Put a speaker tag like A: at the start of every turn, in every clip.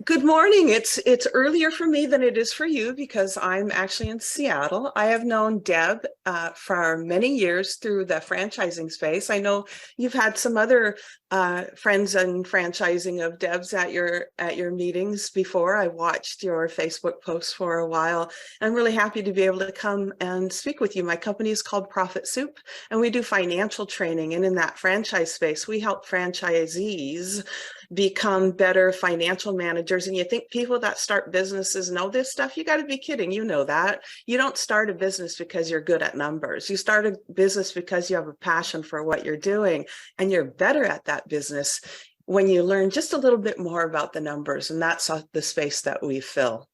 A: Good morning. It's earlier for me than it is for you because I'm actually in Seattle. I have known Deb for many years through the franchising space. I know you've had some other friends and franchising of Deb's at your meetings before. I watched your Facebook posts for a while. I'm really happy to be able to come and speak with you. My company is called Profit Soup, and we do financial training. And in that franchise space, we help franchisees become better financial managers. And you think people that start businesses know this stuff? You got to be kidding. You know that. You don't start a business because you're good at numbers. You start a business because you have a passion for what you're doing, and you're better at that business when you learn just a little bit more about the numbers. And that's the space that we fill.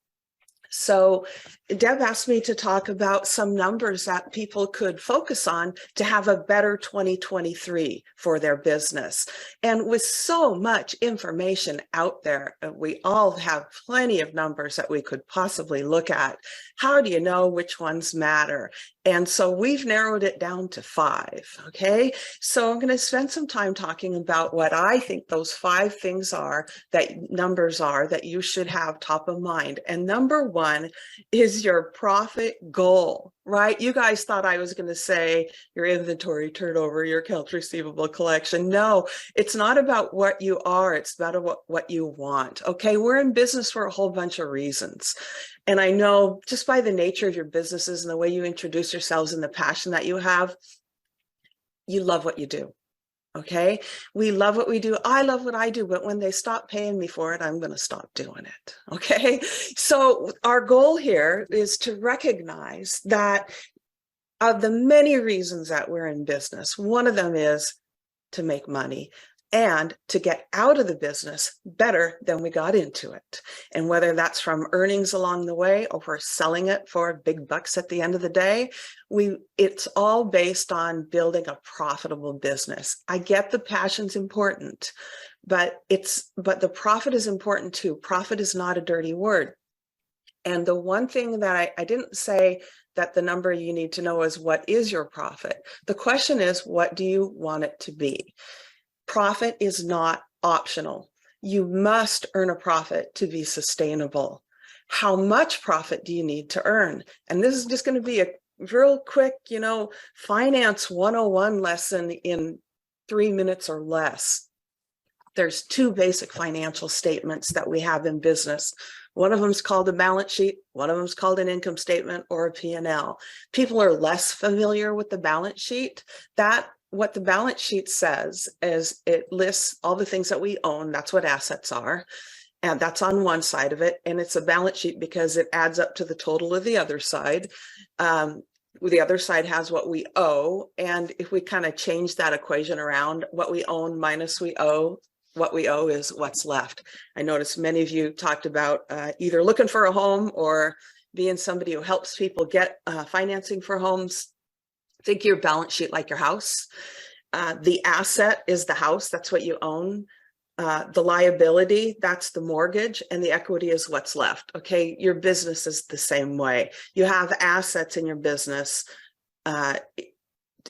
A: So Deb asked me to talk about some numbers that people could focus on to have a better 2023 for their business. And with so much information out there, we all have plenty of numbers that we could possibly look at. How do you know which ones matter? And so we've narrowed it down to 5, okay? So I'm going to spend some time talking about what I think those 5 things are, that numbers are, that you should have top of mind. And number 1 is your profit goal, right? You guys thought I was going to say your inventory turnover, your accounts receivable collection. No, it's not about what you are. It's about what you want, okay? We're in business for a whole bunch of reasons. And I know just by the nature of your businesses and the way you introduce yourselves and the passion that you have, you love what you do. Okay. We love what we do. I love what I do, but when they stop paying me for it, I'm going to stop doing it. Okay. So our goal here is to recognize that of the many reasons that we're in business, one of them is to make money and to get out of the business better than we got into it. And whether that's from earnings along the way or for selling it for big bucks at the end of the day, it's all based on building a profitable business. I get the passion's important, but the profit is important too. Profit is not a dirty word. And the one thing that I didn't say that the number you need to know is, what is your profit? The question is, what do you want it to be? Profit is not optional. You must earn a profit to be sustainable. How much profit do you need to earn? And this is just going to be a real quick, finance 101 lesson in 3 minutes or less. There's 2 basic financial statements that we have in business. One of them is called a balance sheet. One of them is called an income statement or a P&L. People are less familiar with the balance sheet. What the balance sheet says is it lists all the things that we own. That's what assets are. And that's on one side of it. And it's a balance sheet because it adds up to the total of the other side. The other side has what we owe. And if we kind of change that equation around, what we own minus what we owe is what's left. I noticed many of you talked about either looking for a home or being somebody who helps people get financing for homes. Think your balance sheet like your house. The asset is the house. That's what you own. The liability, that's the mortgage, and the equity is what's left. Okay, your business is the same way. You have assets in your business,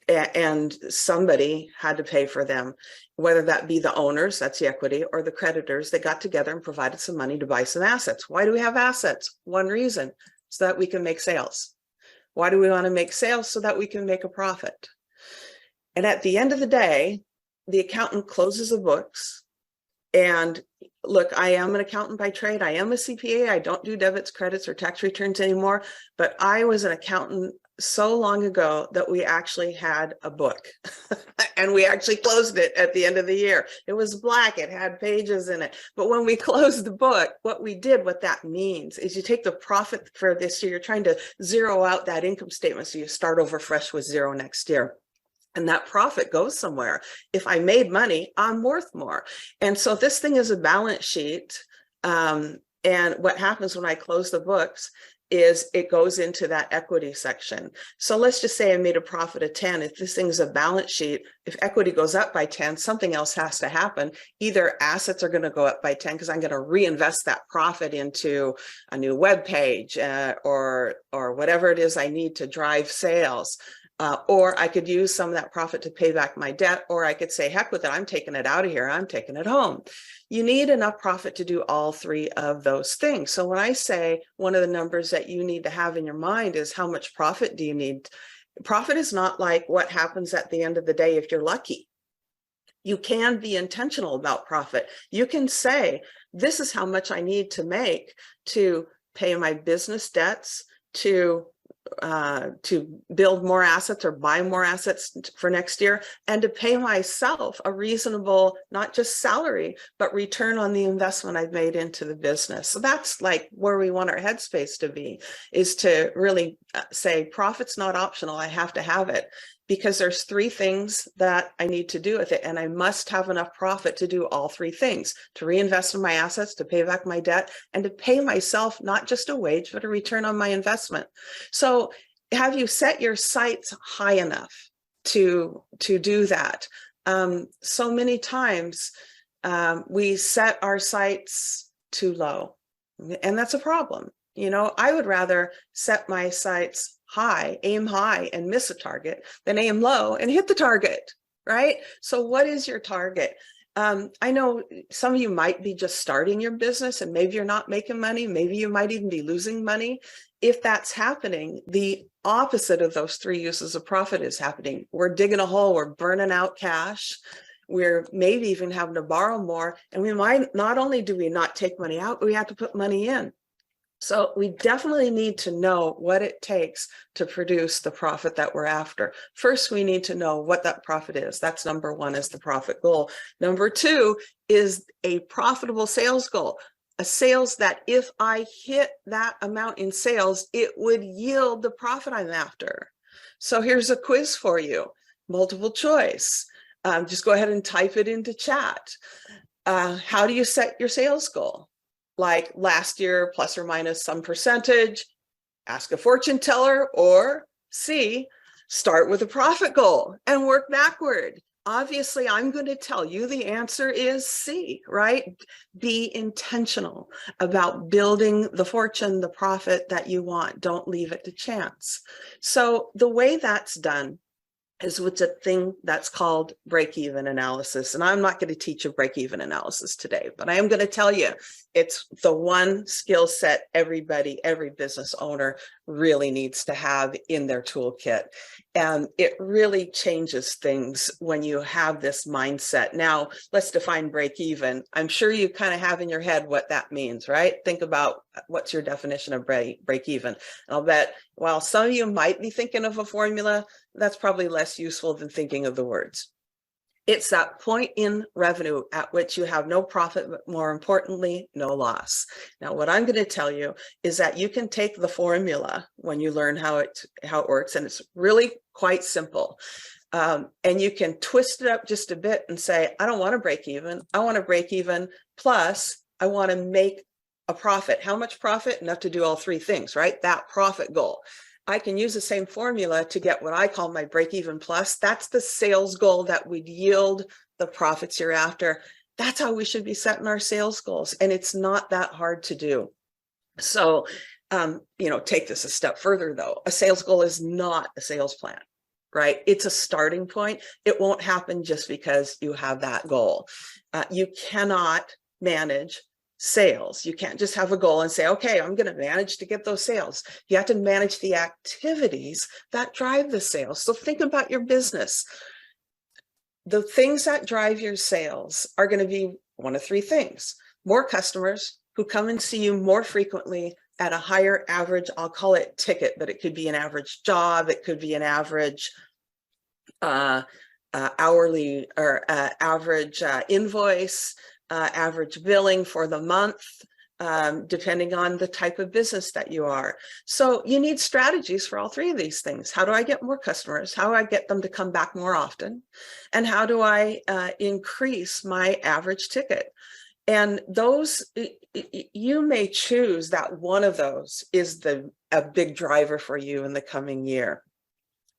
A: and somebody had to pay for them, whether that be the owners, that's the equity, or the creditors. They got together and provided some money to buy some assets. Why do we have assets? One reason, so that we can make sales. Why do we want to make sales? So that we can make a profit. And at the end of the day, the accountant closes the books. And look, I am an accountant by trade. I am a CPA. I don't do debits, credits, or tax returns anymore. But I was an accountant so long ago that we actually had a book and we actually closed it at the end of the year. It was black, it had pages in it. But when we closed the book, what that means is you take the profit for this year, you're trying to zero out that income statement. So you start over fresh with 0 next year. And that profit goes somewhere. If I made money, I'm worth more. And so this thing is a balance sheet. And what happens when I close the books is it goes into that equity section. So let's just say I made a profit of 10. If this thing's a balance sheet, if equity goes up by 10, something else has to happen. Either assets are going to go up by 10 because I'm going to reinvest that profit into a new web page or whatever it is I need to drive sales. Or I could use some of that profit to pay back my debt, or I could say, heck with it, I'm taking it out of here, I'm taking it home. You need enough profit to do all three of those things. So when I say one of the numbers that you need to have in your mind is how much profit do you need? Profit is not like what happens at the end of the day if you're lucky. You can be intentional about profit. You can say, this is how much I need to make to pay my business debts, to build more assets or buy more assets for next year, and to pay myself a reasonable, not just salary, but return on the investment I've made into the business. So that's like where we want our headspace to be, is to really say profit's not optional. I have to have it, because there's three things that I need to do with it. And I must have enough profit to do all three things: to reinvest in my assets, to pay back my debt, and to pay myself not just a wage, but a return on my investment. So have you set your sights high enough to do that? So many times we set our sights too low, and that's a problem. You know, I would rather set my sights high, aim high and miss a target, than aim low and hit the target, right? So what is your target? I know some of you might be just starting your business and maybe you're not making money. Maybe you might even be losing money. If that's happening, the opposite of those three uses of profit is happening. We're digging a hole, we're burning out cash. We're maybe even having to borrow more. And we might, not only do we not take money out, but we have to put money in. So we definitely need to know what it takes to produce the profit that we're after. First, we need to know what that profit is. That's number one, is the profit goal. Number two is a profitable sales goal. A sales that if I hit that amount in sales, it would yield the profit I'm after. So here's a quiz for you, multiple choice. Just go ahead and type it into chat. How do you set your sales goal? Like last year, plus or minus some percentage, ask a fortune teller, or C, start with a profit goal and work backward. Obviously, I'm going to tell you the answer is C, right? Be intentional about building the fortune, the profit that you want. Don't leave it to chance. So the way that's done is with a thing that's called break-even analysis. And I'm not going to teach a break-even analysis today, but I am going to tell you it's the one skill set everybody, every business owner really needs to have in their toolkit. And it really changes things when you have this mindset. Now, let's define break-even. I'm sure you kind of have in your head what that means, right? Think about what's your definition of break-even. And I'll bet while some of you might be thinking of a formula, that's probably less useful than thinking of the words. It's that point in revenue at which you have no profit, but more importantly, no loss. Now, what I'm going to tell you is that you can take the formula when you learn how it works, and it's really quite simple. And you can twist it up just a bit and say, I don't want to break even. I want to break even plus I want to make a profit. How much profit? Enough to do all three things, right? That profit goal. I can use the same formula to get what I call my break-even plus. That's the sales goal that would yield the profits you're after. That's how we should be setting our sales goals. And it's not that hard to do. So, take this a step further though. A sales goal is not a sales plan, right? It's a starting point. It won't happen just because you have that goal. You cannot manage sales. You can't just have a goal and say, okay, I'm going to manage to get those sales. You have to manage the activities that drive the sales. So think about your business. The things that drive your sales are going to be one of three things: more customers who come and see you more frequently at a higher average, I'll call it ticket, but it could be an average job. It could be an average hourly or average invoice, average billing for the month, depending on the type of business that you are. So you need strategies for all three of these things. How do I get more customers? How do I get them to come back more often? And how do I increase my average ticket? And those, you may choose that one of those is a big driver for you in the coming year.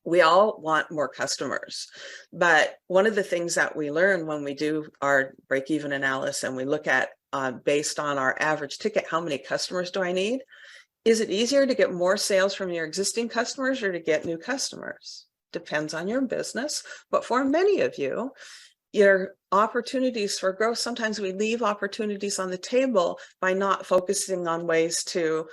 A: We all want more customers, but one of the things that we learn when we do our break-even analysis and we look at based on our average ticket, how many customers do I need? Is it easier to get more sales from your existing customers or to get new customers? Depends on your business, but for many of you, your opportunities for growth. Sometimes we leave opportunities on the table by not focusing on ways to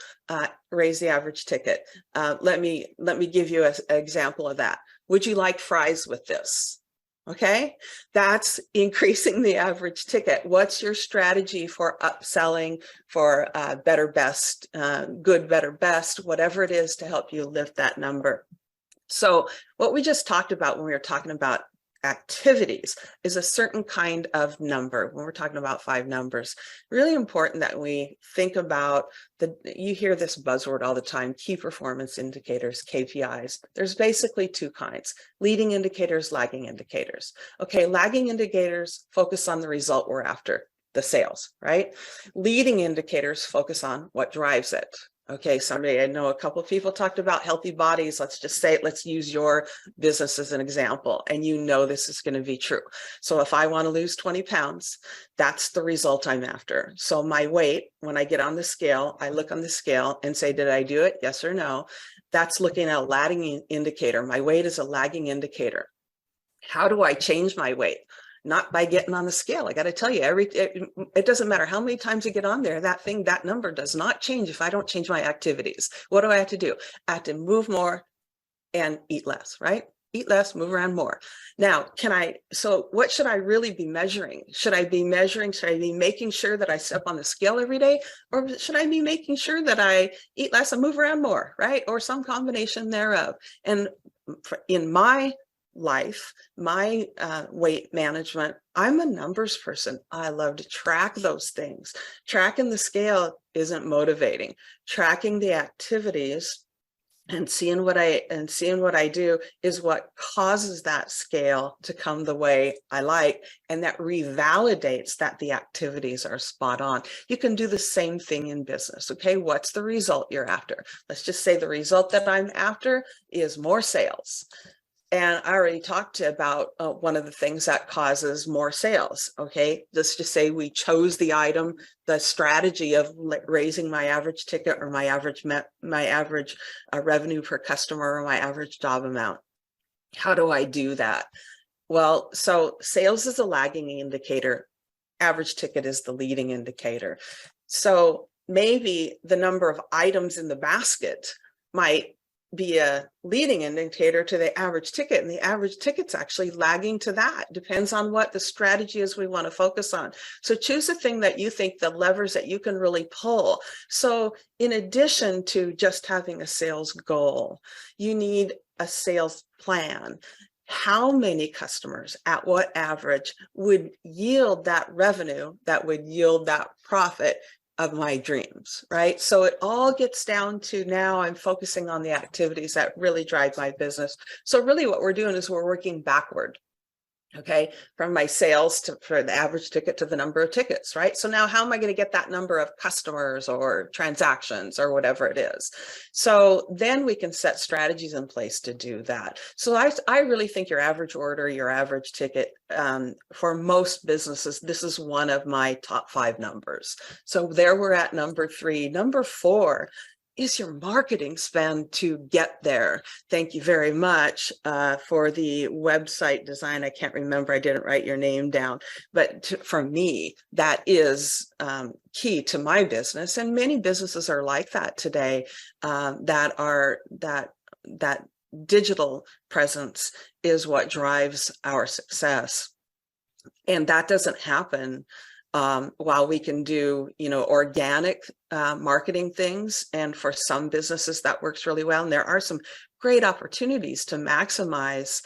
A: raise the average ticket. Let me give you an example of that. Would you like fries with this? Okay, that's increasing the average ticket. What's your strategy for upselling, for better, best, good, better, best, whatever it is to help you lift that number? So what we just talked about when we were talking about activities is a certain kind of number. When we're talking about 5 numbers, really important that we think about you hear this buzzword all the time, key performance indicators, KPIs. There's basically 2 kinds, leading indicators, lagging indicators. Okay, lagging indicators focus on the result we're after, the sales, right? Leading indicators focus on what drives it. Okay, I know a couple of people talked about healthy bodies. Let's just say, let's use your business as an example, and you know this is going to be true. So if I want to lose 20 pounds, that's the result I'm after. So my weight, when I get on the scale, I look on the scale and say, did I do it? Yes or no? That's looking at a lagging indicator. My weight is a lagging indicator. How do I change my weight? Not by getting on the scale. I got to tell you, it doesn't matter how many times you get on there, that number does not change if I don't change my activities. What do I have to do? I have to move more and eat less, right? Eat less, move around more. Now, so what should I really be measuring? Should I be making sure that I step on the scale every day? Or should I be making sure that I eat less and move around more, right? Or some combination thereof. And in my life, my weight management, I'm a numbers person. I love to track those things. Tracking the scale isn't motivating. Tracking the activities and seeing what I do is what causes that scale to come the way I like, and that revalidates that the activities are spot on. You can do the same thing in business. Okay, what's the result you're after? Let's just say the result that I'm after is more sales. And I already talked about one of the things that causes more sales. Okay, let's just say we chose the item, the strategy of raising my average ticket or my average revenue per customer or my average job amount. How do I do that? Well, so sales is a lagging indicator. Average ticket is the leading indicator. So maybe the number of items in the basket might be a leading indicator to the average ticket, and the average ticket's actually lagging to that. Depends on what the strategy is we want to focus on. So choose a thing that you think, the levers that you can really pull. So in addition to just having a sales goal, you need a sales plan. How many customers at what average would yield that revenue, that would yield that profit of my dreams, right? So it all gets down to, now I'm focusing on the activities that really drive my business. So really what we're doing is we're working backward. Okay, from my sales for the average ticket to the number of tickets, right? So now how am I going to get that number of customers or transactions or whatever it is? So then we can set strategies in place to do that. So I really think your average order, your average ticket, for most businesses, this is one of my top 5 numbers. So there we're at number 3. Number 4 is your marketing spend to get there. Thank you very much for the website design. I can't remember, I didn't write your name down, but for me, that is key to my business. And many businesses are like that today, that digital presence is what drives our success. And that doesn't happen while we can do, organic marketing things. And for some businesses that works really well. And there are some great opportunities to maximize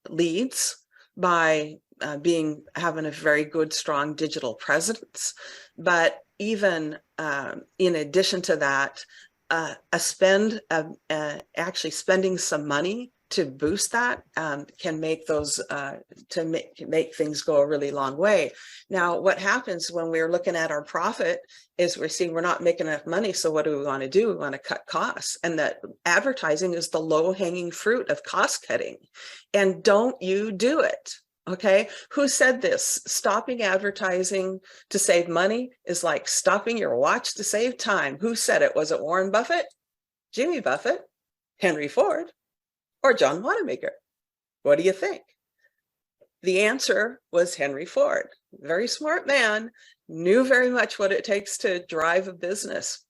A: leads by having a very good, strong digital presence. But even in addition to that, actually spending some money to boost that can make those make things go a really long way. Now, what happens when we're looking at our profit is we're seeing we're not making enough money. So what do we want to do? We want to cut costs, and that advertising is the low-hanging fruit of cost cutting. And don't you do it. Okay, who said this? Stopping advertising to save money is like stopping your watch to save time. Who said it? Was it Warren Buffett, Jimmy Buffett, Henry Ford, or John Wanamaker? What do you think? The answer was Henry Ford. Very smart man, knew very much what it takes to drive a business.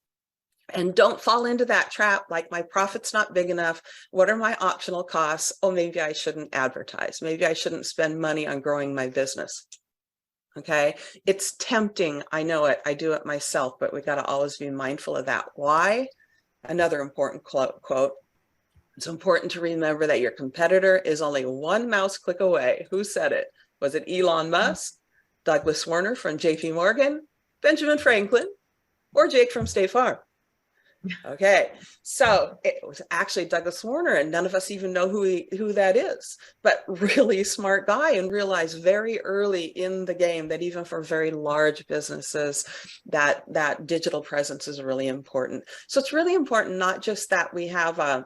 A: And don't fall into that trap like, my profit's not big enough. What are my optional costs? Oh, maybe I shouldn't advertise. Maybe I shouldn't spend money on growing my business. Okay, it's tempting. I know it. I do it myself, but we got to always be mindful of that. Why? Another important quote. It's important to remember that your competitor is only one mouse click away. Who said it? Was it Elon Musk, Douglas Werner from JP Morgan, Benjamin Franklin, or Jake from State Farm? Okay, so it was actually Douglas Warner, and none of us even know who that is, but really smart guy, and realized very early in the game that even for very large businesses, that digital presence is really important. So it's really important not just that we have a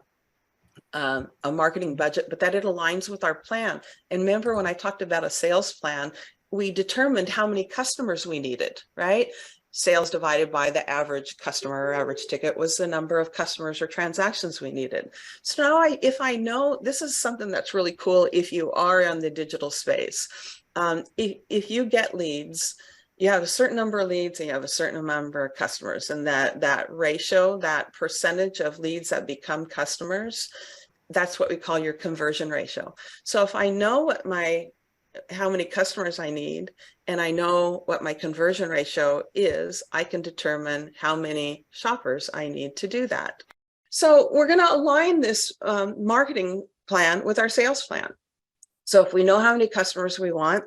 A: marketing budget, but that it aligns with our plan. And remember, when I talked about a sales plan, we determined how many customers we needed, right? Sales divided by the average customer or average ticket was the number of customers or transactions we needed. So now if I know, this is something that's really cool if you are in the digital space. If you get leads, you have a certain number of leads and you have a certain number of customers, and that ratio, that percentage of leads that become customers, that's what we call your conversion ratio. So if I know what how many customers I need, and I know what my conversion ratio is, I can determine how many shoppers I need to do that. So we're going to align this marketing plan with our sales plan. So if we know how many customers we want,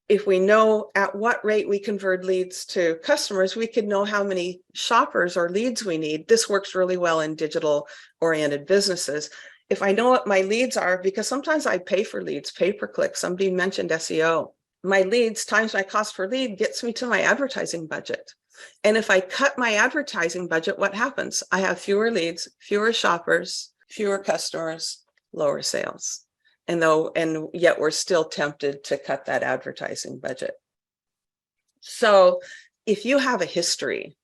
A: if we know at what rate we convert leads to customers, we could know how many shoppers or leads we need. This works really well in digital-oriented businesses. If I know what my leads are, because sometimes I pay for leads, pay-per-click. Somebody mentioned SEO. My leads times my cost per lead gets me to my advertising budget. And if I cut my advertising budget, what happens? I have fewer leads, fewer shoppers, fewer customers, lower sales. And yet we're still tempted to cut that advertising budget. So if you have a history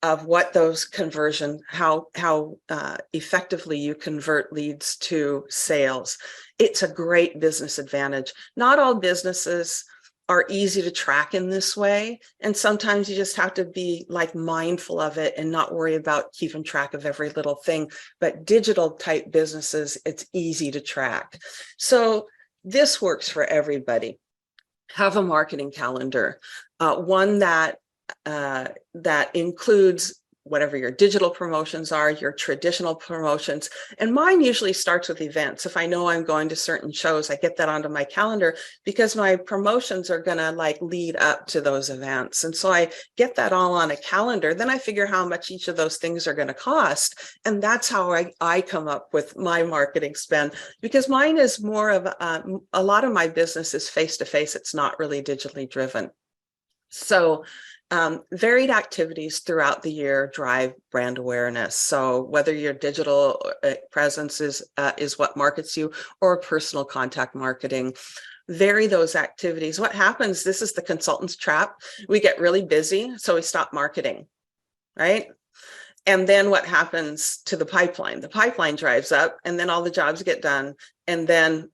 A: of what those conversion, how effectively you convert leads to sales, it's a great business advantage. Not all businesses are easy to track in this way, and sometimes you just have to be like mindful of it and not worry about keeping track of every little thing. But digital type businesses, it's easy to track. So this works for everybody. Have a marketing calendar, one that includes whatever your digital promotions are, your traditional promotions. And mine usually starts with events. If I know I'm going to certain shows, I get that onto my calendar because my promotions are going to like lead up to those events. And so I get that all on a calendar. Then I figure how much each of those things are going to cost. And that's how I come up with my marketing spend, because mine is more of a lot of my business is face-to-face. It's not really digitally driven. So varied activities throughout the year drive brand awareness. So whether your digital presence is what markets you, or personal contact marketing, vary those activities. What happens, this is the consultant's trap. We get really busy, so we stop marketing, right? And then what happens to the pipeline? The pipeline drives up, and then all the jobs get done, and then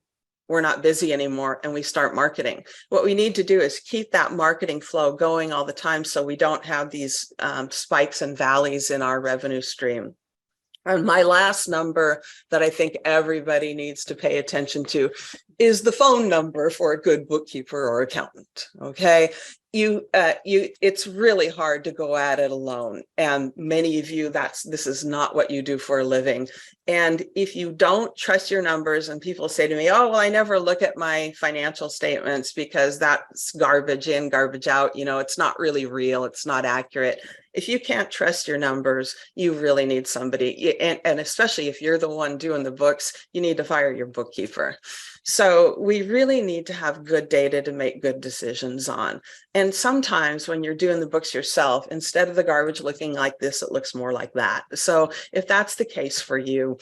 A: we're not busy anymore and we start marketing. What we need to do is keep that marketing flow going all the time so we don't have these spikes and valleys in our revenue stream. And my last number that I think everybody needs to pay attention to is the phone number for a good bookkeeper or accountant. Okay, it's really hard to go at it alone, and many of you, this is not what you do for a living. And if you don't trust your numbers, and people say to me, oh, well, I never look at my financial statements because that's garbage in, garbage out, it's not really real, it's not accurate. If you can't trust your numbers, you really need somebody, and especially if you're the one doing the books, you need to fire your bookkeeper. So we really need to have good data to make good decisions on. And sometimes when you're doing the books yourself, instead of the garbage looking like this, it looks more like that. So if that's the case for you,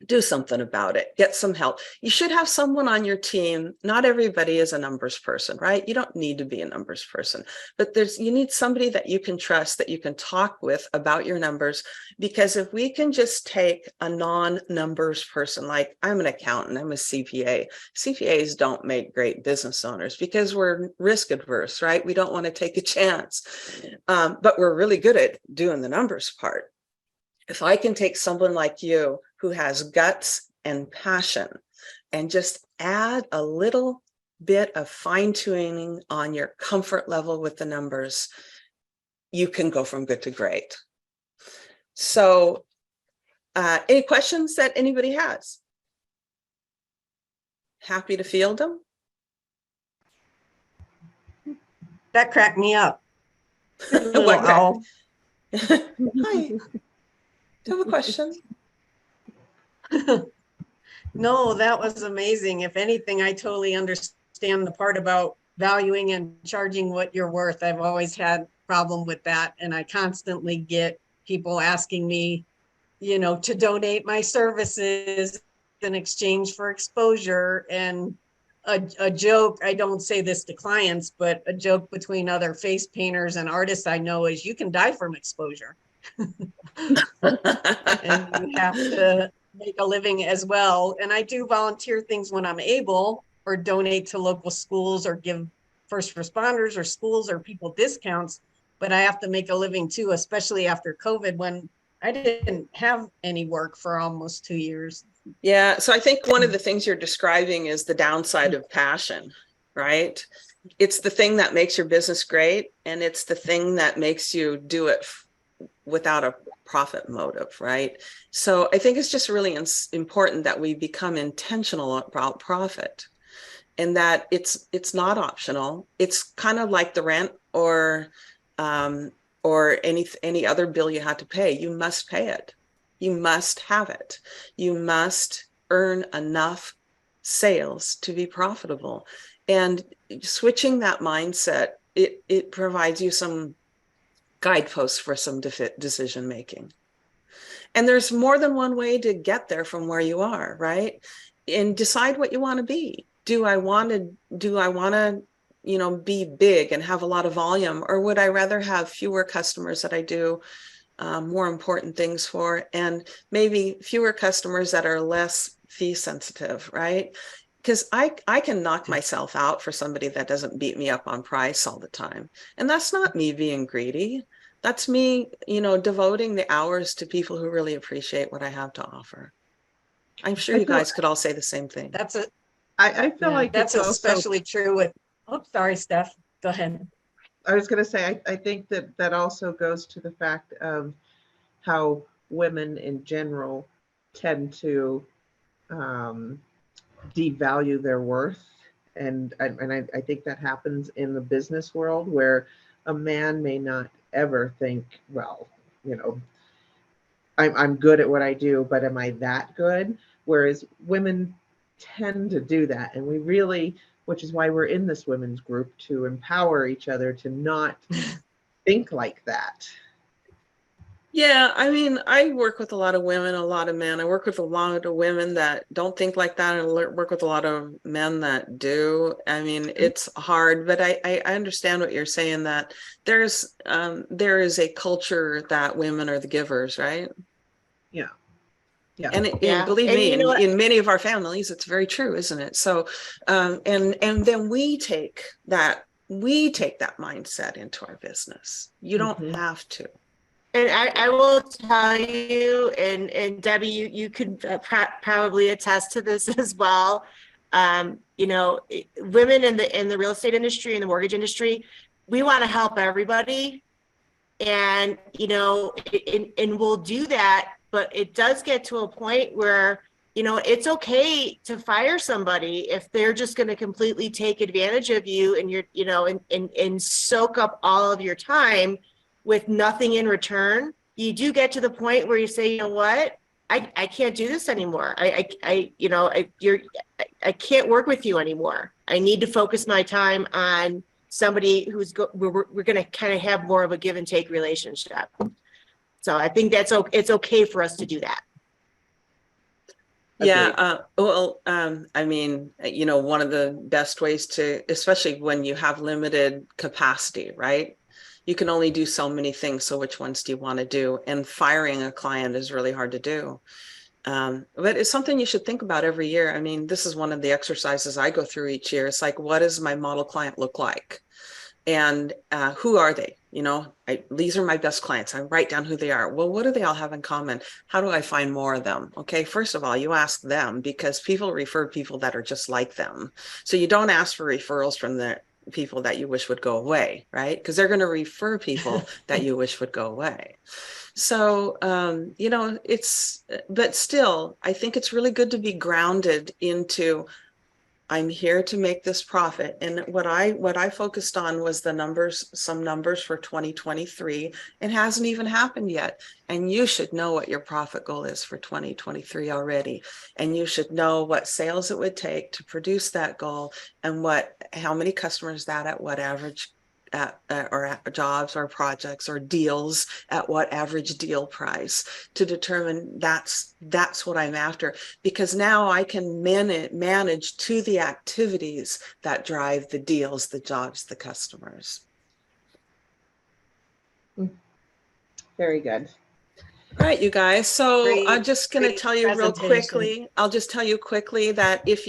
A: do something about it, get some help. You should have someone on your team. Not everybody is a numbers person, right? You don't need to be a numbers person, but you need somebody that you can trust, that you can talk with about your numbers. Because if we can just take a non-numbers person, like I'm an accountant, I'm a CPA. CPAs don't make great business owners because we're risk adverse, right? We don't want to take a chance, but we're really good at doing the numbers part. If I can take someone like you who has guts and passion and just add a little bit of fine tuning on your comfort level with the numbers, you can go from good to great. So any questions that anybody has? Happy to field them.
B: That cracked me up.
A: What owl. Hi. Do you have a question?
B: No, that was amazing. If anything, I totally understand the part about valuing and charging what you're worth. I've always had a problem with that. And I constantly get people asking me, you know, to donate my services in exchange for exposure. And a joke, I don't say this to clients, but a joke between other face painters and artists I know is you can die from exposure. And you have to make a living as well. And I do volunteer things when I'm able, or donate to local schools, or give first responders or schools or people discounts. But I have to make a living too, especially after COVID, when I didn't have any work for almost 2 years.
A: Yeah. So I think one of the things you're describing is the downside of passion, right? It's the thing that makes your business great. And it's the thing that makes you do it without a profit motive, right? So I think it's just really important that we become intentional about profit, and that it's not optional. It's kind of like the rent or any other bill you had to pay. You must pay it. You must have it. You must earn enough sales to be profitable. And switching that mindset, it provides you some guideposts for some decision making. And there's more than one way to get there from where you are, right? And decide what you want to be. Do I want to, you know, be big and have a lot of volume, or would I rather have fewer customers that I do more important things for, and maybe fewer customers that are less fee sensitive, right? Because I can knock myself out for somebody that doesn't beat me up on price all the time. And that's not me being greedy. That's me, you know, devoting the hours to people who really appreciate what I have to offer. I'm sure you guys could all say the same thing.
C: I feel like
B: that's especially true with, oh, sorry, Steph, go ahead.
C: I was going to say, I think that also goes to the fact of how women in general tend to devalue their worth. And I think that happens in the business world, where a man may not ever think, well, you know, I'm good at what I do, but am I that good? Whereas women tend to do that. And we really, which is why we're in this women's group, to empower each other to not think like that.
A: Yeah, I mean, I work with a lot of women, a lot of men. I work with a lot of women that don't think like that, and work with a lot of men that do. I mean, it's hard, but I understand what you're saying, that there is a culture that women are the givers, right?
C: Yeah. Yeah.
A: And believe me, in many of our families, it's very true, isn't it? So, and then we take that mindset into our business. You don't have to.
D: And I will tell you, and Debbie, you could probably attest to this as well. You know, women in the real estate industry and the mortgage industry, we want to help everybody, and you know, and we'll do that. But it does get to a point where, you know, it's okay to fire somebody if they're just going to completely take advantage of you, and you're, you know, and soak up all of your time with nothing in return. You do get to the point where you say, you know what, I can't do this anymore. I can't work with you anymore. I need to focus my time on somebody who's we're going to kind of have more of a give and take relationship. So I think it's okay for us to do that.
A: Yeah,
C: Agreed.
A: I mean, one of the best ways to, especially when you have limited capacity, right? You can only do so many things. So which ones do you want to do? And firing a client is really hard to do. But it's something you should think about every year. I mean, this is one of the exercises I go through each year. It's like, what does my model client look like? And who are they? These are my best clients. I write down who they are. Well, what do they all have in common? How do I find more of them? Okay, first of all, you ask them, because people refer people that are just like them. So you don't ask for referrals from the people that you wish would go away, right? Because they're going to refer people that you wish would go away. So, but still, I think it's really good to be grounded into, I'm here to make this profit. And what I focused on was some numbers for 2023. It hasn't even happened yet. And you should know what your profit goal is for 2023 already. And you should know what sales it would take to produce that goal, and how many customers that at what average or at jobs or projects or deals at what average deal price, to determine that's what I'm after, because now I can manage to the activities that drive the deals, the jobs, the customers.
C: Very good.
A: All right, you guys. So
B: Great,
A: I'm just going to tell you real
B: presentation.
A: quickly. I'll just tell you quickly that if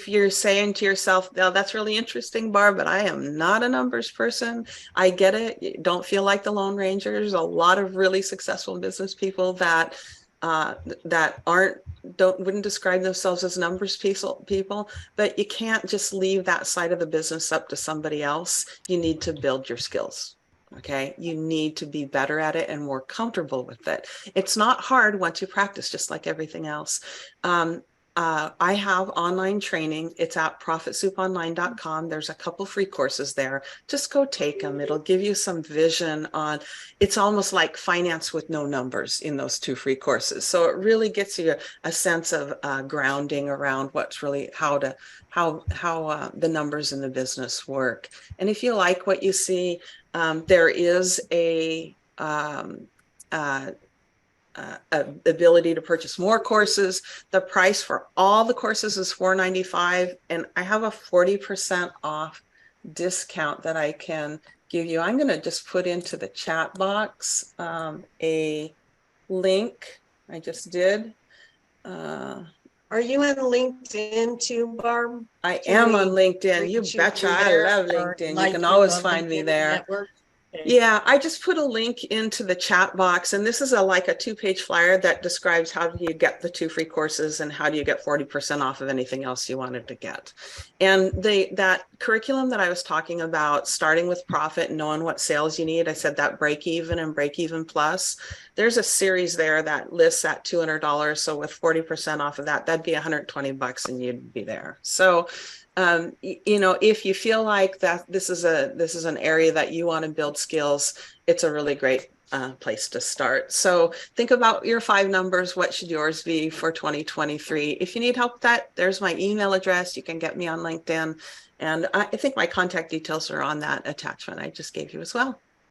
A: you're saying to yourself, "Oh, that's really interesting, Barb, but I am not a numbers person." I get it. You don't feel like the Lone Ranger. There's a lot of really successful business people that wouldn't describe themselves as numbers people, but you can't just leave that side of the business up to somebody else. You need to build your skills. Okay, you need to be better at it and more comfortable with it. It's not hard once you practice, just like everything else. I have online training. It's at profitsouponline.com. There's a couple free courses there. Just go take them. It'll give you some vision on, it's almost like finance with no numbers in those two free courses. So it really gets you a sense of grounding around what's really how the numbers in the business work. And if you like what you see, there is ability to purchase more courses. The price for all the courses is $495, and I have a 40% off discount that I can give you. I'm going to just put into the chat box a link. I just did.
B: Are you on LinkedIn too, Barb?
A: I am on LinkedIn. You betcha. I love
B: Or
A: LinkedIn. You
B: like
A: can
B: you
A: always
B: love
A: find me
B: LinkedIn
A: there.
B: Network? Okay.
A: Yeah, I just put a link into the chat box, and this is like a 2-page flyer that describes how do you get the 2 free courses and how do you get 40% off of anything else you wanted to get. And that curriculum that I was talking about, starting with profit and knowing what sales you need, I said that break even and break even plus, there's a series there that lists at $200. So with 40% off of that, that'd be $120 and you'd be there. So if you feel like that this is an area that you want to build skills, it's a really great place to start. So think about your 5 numbers. What should yours be for 2023? If you need help with that, there's my email address. You can get me on LinkedIn. And I think my contact details are on that attachment I just gave you as well.